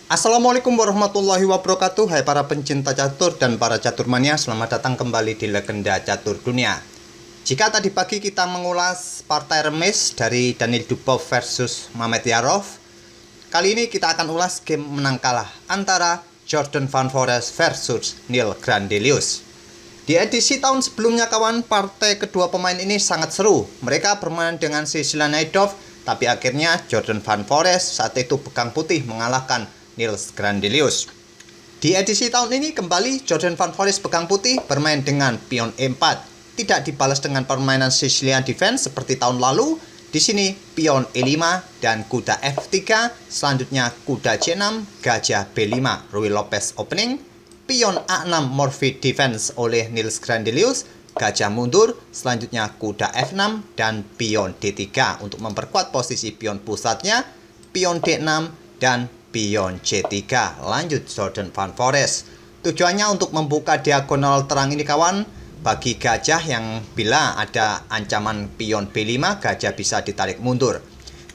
Assalamualaikum warahmatullahi wabarakatuh. Hai para pencinta catur dan para caturmania, selamat datang kembali di Legenda Catur Dunia. Jika tadi pagi kita mengulas partai remis dari Daniil Dubov versus Mamet Yarov, kali ini kita akan ulas game menang kalah antara Jordan Van Foreest versus Neil Grandelius. Di edisi tahun sebelumnya kawan, partai kedua pemain ini sangat seru. Mereka bermain dengan Cecilia Naidov, tapi akhirnya Jordan Van Foreest saat itu pegang putih mengalahkan Neil Grandelius. Di edisi tahun ini kembali Jordan Van Foreest pegang putih bermain dengan pion E4. Tidak dibalas dengan permainan Sicilian defense seperti tahun lalu. Di sini pion E5 dan kuda F3, selanjutnya kuda C6, gajah B5, Ruy Lopez opening. Pion A6 Morphy defense oleh Neil Grandelius, gajah mundur, selanjutnya kuda F6 dan pion D3 untuk memperkuat posisi pion pusatnya, pion D6 dan pion C3. Lanjut Jordan Van Foreest. Tujuannya untuk membuka diagonal terang ini kawan, bagi gajah yang bila ada ancaman pion B5, gajah bisa ditarik mundur.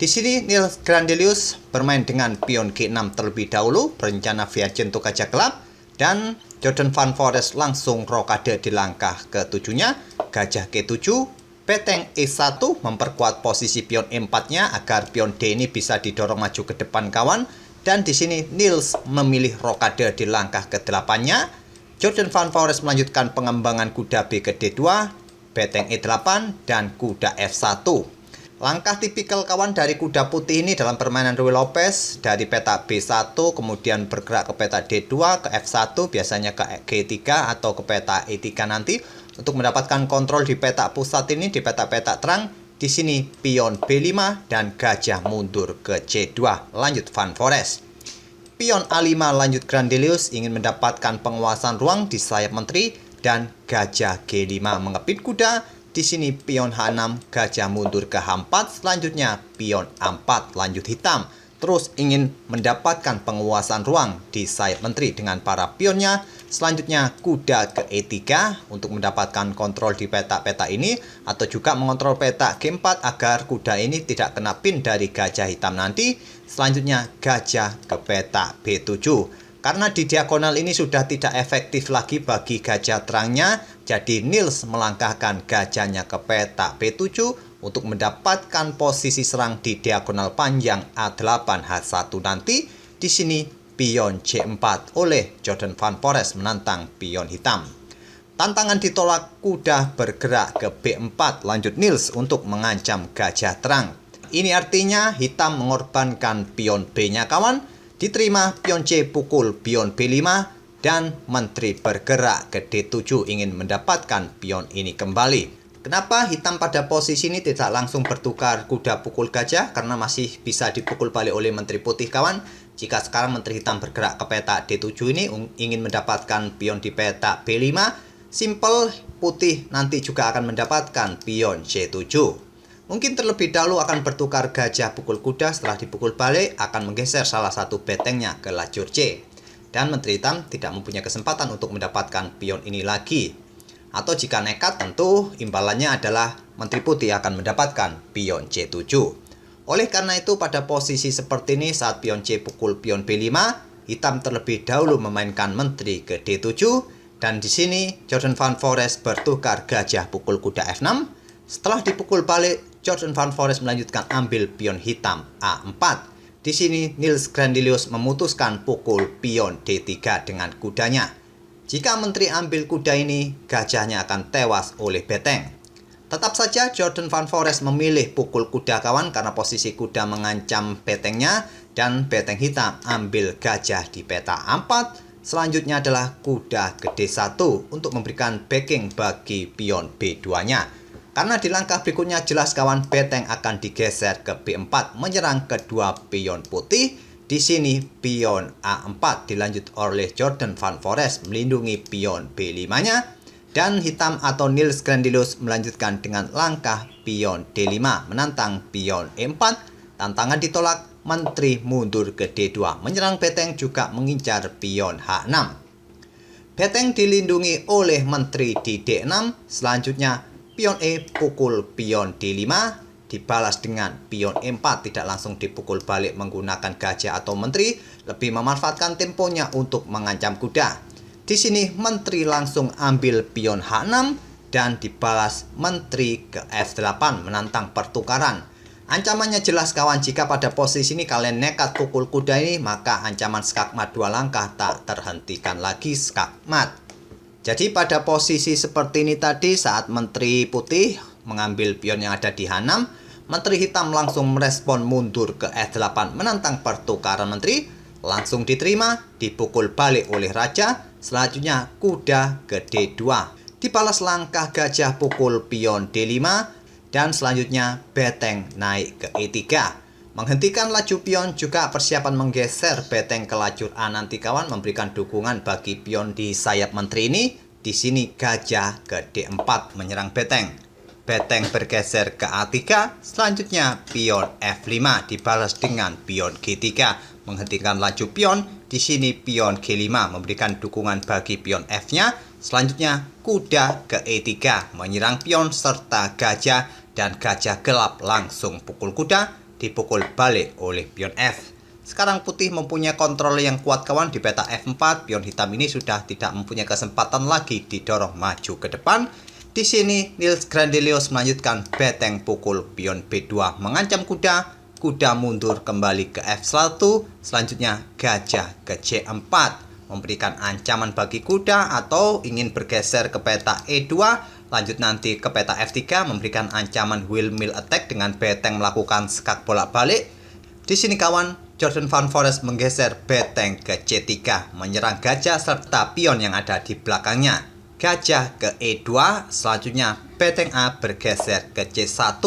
Di sini Neil Grandelius bermain dengan pion G6 terlebih dahulu, berencana via jentuk gajah gelap. Dan Jordan Van Foreest langsung rokade di langkah ke-7-nya, gajah G7, peteng E1 memperkuat posisi pion E4-nya agar pion D ini bisa didorong maju ke depan kawan. Dan di sini Niels memilih rokade di langkah ke-8-nya. Jordan Van Foreest melanjutkan pengembangan kuda B ke D2, peteng E8 dan kuda F1. Langkah tipikal kawan dari kuda putih ini dalam permainan Ruy Lopez, dari peta B1 kemudian bergerak ke peta D2 ke F1, biasanya ke G3 atau ke peta E3 nanti untuk mendapatkan kontrol di peta pusat ini, di peta-peta terang. Di sini pion B5 dan gajah mundur ke C2. Lanjut Van Foreest. Pion A5 lanjut Grandelius ingin mendapatkan penguasaan ruang di sayap menteri dan gajah G5 mengepit kuda. Di sini pion H6, gajah mundur ke H4, selanjutnya pion A4 lanjut hitam. Terus ingin mendapatkan penguasaan ruang di sayap menteri dengan para pionnya. Selanjutnya kuda ke E3 untuk mendapatkan kontrol di peta-peta ini, atau juga mengontrol peta G4 agar kuda ini tidak kena pin dari gajah hitam nanti. Selanjutnya gajah ke peta B7. Karena di diagonal ini sudah tidak efektif lagi bagi gajah terangnya, jadi Niels melangkahkan gajahnya ke peta B7 untuk mendapatkan posisi serang di diagonal panjang A8 H1 nanti. Di sini pion C4 oleh Jordan Van Foreest menantang pion hitam. Tantangan ditolak, kuda bergerak ke B4, lanjut Niels untuk mengancam gajah terang. Ini artinya hitam mengorbankan pion B-nya kawan. Diterima pion C pukul pion B5 dan menteri bergerak ke D7 ingin mendapatkan pion ini kembali. Kenapa hitam pada posisi ini tidak langsung bertukar kuda pukul gajah? Karena masih bisa dipukul balik oleh menteri putih kawan. Jika sekarang menteri hitam bergerak ke peta D7 ini ingin mendapatkan pion di peta B5, simple putih nanti juga akan mendapatkan pion C7. Mungkin terlebih dahulu akan bertukar gajah pukul kuda, setelah dipukul balik akan menggeser salah satu betengnya ke lajur C. Dan menteri hitam tidak mempunyai kesempatan untuk mendapatkan pion ini lagi. Atau jika nekat tentu imbalannya adalah menteri putih akan mendapatkan pion C7. Oleh karena itu pada posisi seperti ini saat pion C pukul pion B5, hitam terlebih dahulu memainkan menteri ke D7. Dan di sini Jordan Van Foreest bertukar gajah pukul kuda F6. Setelah dipukul balik, Jordan Van Foreest melanjutkan ambil pion hitam A4. Di sini Neil Grandelius memutuskan pukul pion D3 dengan kudanya. Jika menteri ambil kuda ini, gajahnya akan tewas oleh beteng. Tetap saja Jordan Van Foreest memilih pukul kuda kawan karena posisi kuda mengancam betengnya, dan beteng hitam ambil gajah di peta A4. Selanjutnya adalah kuda ke D1 untuk memberikan backing bagi pion B2-nya. Karena di langkah berikutnya jelas kawan, beteng akan digeser ke B4 menyerang kedua pion putih. Di sini pion A4 dilanjut oleh Jordan Van Foreest melindungi pion B5-nya. Dan hitam atau Neil Grandelius melanjutkan dengan langkah pion D5 menantang pion E4. Tantangan ditolak, menteri mundur ke D2 menyerang beteng juga mengincar pion H6. Beteng dilindungi oleh menteri di D6. Selanjutnya pion E pukul pion D5. dibalas dengan pion E4, tidak langsung dipukul balik menggunakan gajah atau menteri, lebih memanfaatkan temponya untuk mengancam kuda. Di sini menteri langsung ambil pion H6 dan dibalas menteri ke F8 menantang pertukaran. Ancamannya jelas kawan, jika pada posisi ini kalian nekat pukul kuda ini, maka ancaman skakmat 2 langkah tak terhentikan lagi skakmat. Jadi pada posisi seperti ini tadi, saat menteri putih mengambil pion yang ada di H6, menteri hitam langsung merespon mundur ke F8 menantang pertukaran menteri, langsung diterima, dipukul balik oleh raja. Selanjutnya kuda ke D2, dibalas langkah gajah pukul pion D5, dan selanjutnya beteng naik ke E3. Menghentikan laju pion, juga persiapan menggeser beteng ke lajur A nanti kawan, memberikan dukungan bagi pion di sayap menteri ini. Di sini gajah ke D4 menyerang beteng. Beteng bergeser ke A3, selanjutnya pion F5 dibalas dengan pion G3. Menghentikan laju pion, di sini pion G5 memberikan dukungan bagi pion F-nya. Selanjutnya kuda ke E3 menyerang pion serta gajah, dan gajah gelap langsung pukul kuda, dipukul balik oleh pion F. Sekarang putih mempunyai kontrol yang kuat kawan di peta F4. Pion hitam ini sudah tidak mempunyai kesempatan lagi didorong maju ke depan. Di sini Nils Grandelius melanjutkan beteng pukul pion B2 mengancam kuda. Kuda mundur kembali ke F1. Selanjutnya gajah ke C4 memberikan ancaman bagi kuda, atau ingin bergeser ke peta E2. Lanjut nanti ke peta F3 memberikan ancaman windmill attack dengan beteng melakukan skak bolak-balik. Di sini kawan, Jordan Van Forest menggeser beteng ke C3 menyerang gajah serta pion yang ada di belakangnya. Gajah ke E2, selanjutnya beteng A bergeser ke C1.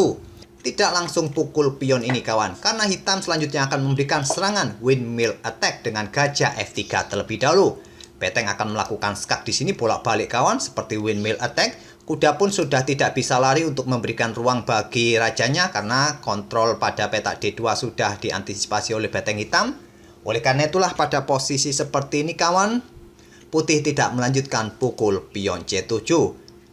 Tidak langsung pukul pion ini kawan, karena hitam selanjutnya akan memberikan serangan windmill attack dengan gajah F3 terlebih dahulu. Beteng akan melakukan skak di sini bolak-balik kawan, seperti windmill attack. Kuda pun sudah tidak bisa lari untuk memberikan ruang bagi rajanya, karena kontrol pada peta D2 sudah diantisipasi oleh beteng hitam. Oleh karena itulah pada posisi seperti ini kawan, putih tidak melanjutkan pukul pion C7.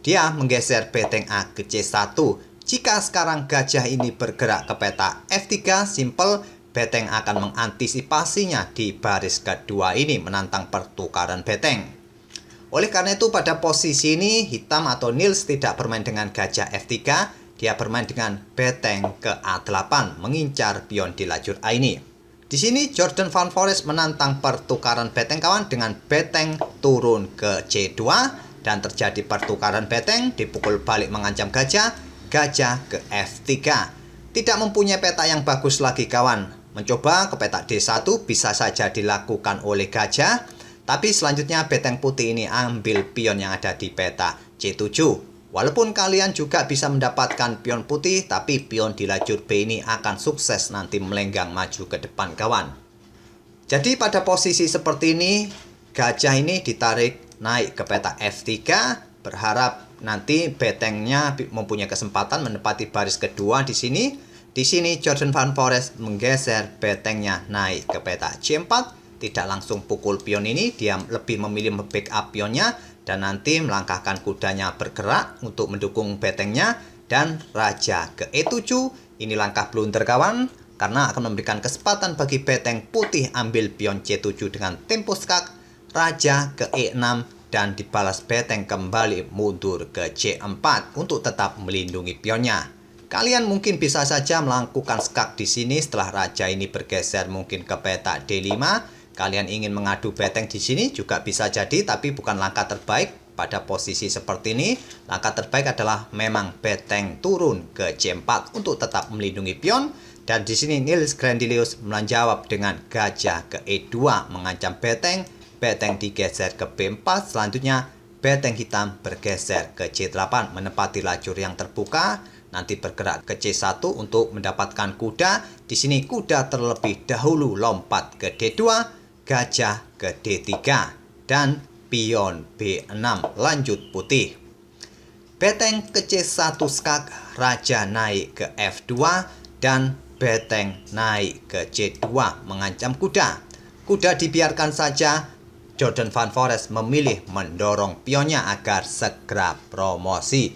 Dia menggeser beteng A ke C1. Jika sekarang gajah ini bergerak ke peta F3, simple, beteng akan mengantisipasinya di baris kedua ini menantang pertukaran beteng. Oleh karena itu pada posisi ini hitam atau Nils tidak bermain dengan gajah F3, dia bermain dengan beteng ke A8 mengincar pion di lajur A ini. Di sini Jordan Van Forest menantang pertukaran beteng kawan dengan beteng turun ke C2, dan terjadi pertukaran beteng, dipukul balik mengancam gajah, gajah ke F3. Tidak mempunyai peta yang bagus lagi kawan. Mencoba ke peta D1 bisa saja dilakukan oleh gajah, tapi selanjutnya beteng putih ini ambil pion yang ada di peta C7. Walaupun kalian juga bisa mendapatkan pion putih, tapi pion di lajur B ini akan sukses nanti melenggang maju ke depan kawan. Jadi pada posisi seperti ini, gajah ini ditarik naik ke peta F3, berharap nanti betengnya mempunyai kesempatan menempati baris kedua di sini. Di sini Jordan Van Forest menggeser betengnya naik ke peta C4. Tidak langsung pukul pion ini, dia lebih memilih backup pionnya dan nanti melangkahkan kudanya bergerak untuk mendukung betengnya, dan raja ke E7. Ini langkah blunder kawan, karena akan memberikan kesempatan bagi beteng putih ambil pion C7 dengan tempo skak, raja ke E6, dan dibalas beteng kembali mundur ke C4 untuk tetap melindungi pionnya. Kalian mungkin bisa saja melakukan skak di sini setelah raja ini bergeser mungkin ke peta D5. Kalian ingin mengadu beteng di sini juga bisa jadi, tapi bukan langkah terbaik pada posisi seperti ini. Langkah terbaik adalah memang beteng turun ke C4 untuk tetap melindungi pion. Dan di sini Nils Grandelius menjawab dengan gajah ke E2 mengancam beteng. Beteng digeser ke B4. Selanjutnya beteng hitam bergeser ke C8 menempati lajur yang terbuka. Nanti bergerak ke C1 untuk mendapatkan kuda. Di sini kuda terlebih dahulu lompat ke D2. Gajah ke D3 dan pion B6 lanjut putih. Beteng ke C1 skak, raja naik ke F2 dan beteng naik ke C2 mengancam kuda. Kuda dibiarkan saja. Jordan Van Forest memilih mendorong pionnya agar segera promosi.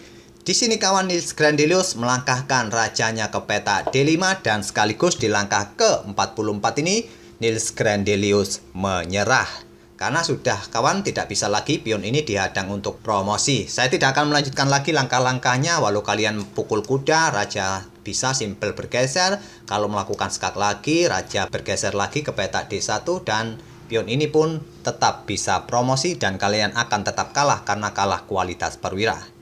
Di sini kawan Nils Grandelius melangkahkan rajanya ke peta D5 dan sekaligus di langkah ke-44 ini Nils Grandelius menyerah. Karena sudah kawan tidak bisa lagi pion ini dihadang untuk promosi. Saya tidak akan melanjutkan lagi langkah-langkahnya. Walau kalian pukul kuda, raja bisa simpel bergeser. Kalau melakukan skak lagi, raja bergeser lagi ke peta D1 dan pion ini pun tetap bisa promosi dan kalian akan tetap kalah karena kalah kualitas perwira.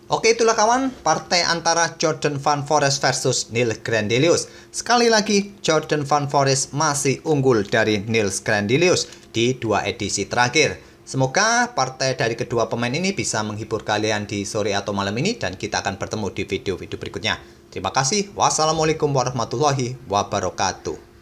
Oke, itulah kawan partai antara Jordan Van Foreest versus Nils Grandelius. Sekali lagi Jordan Van Foreest masih unggul dari Nils Grandelius di 2 edisi terakhir. Semoga partai dari kedua pemain ini bisa menghibur kalian di sore atau malam ini dan kita akan bertemu di video-video berikutnya. Terima kasih. Wassalamualaikum warahmatullahi wabarakatuh.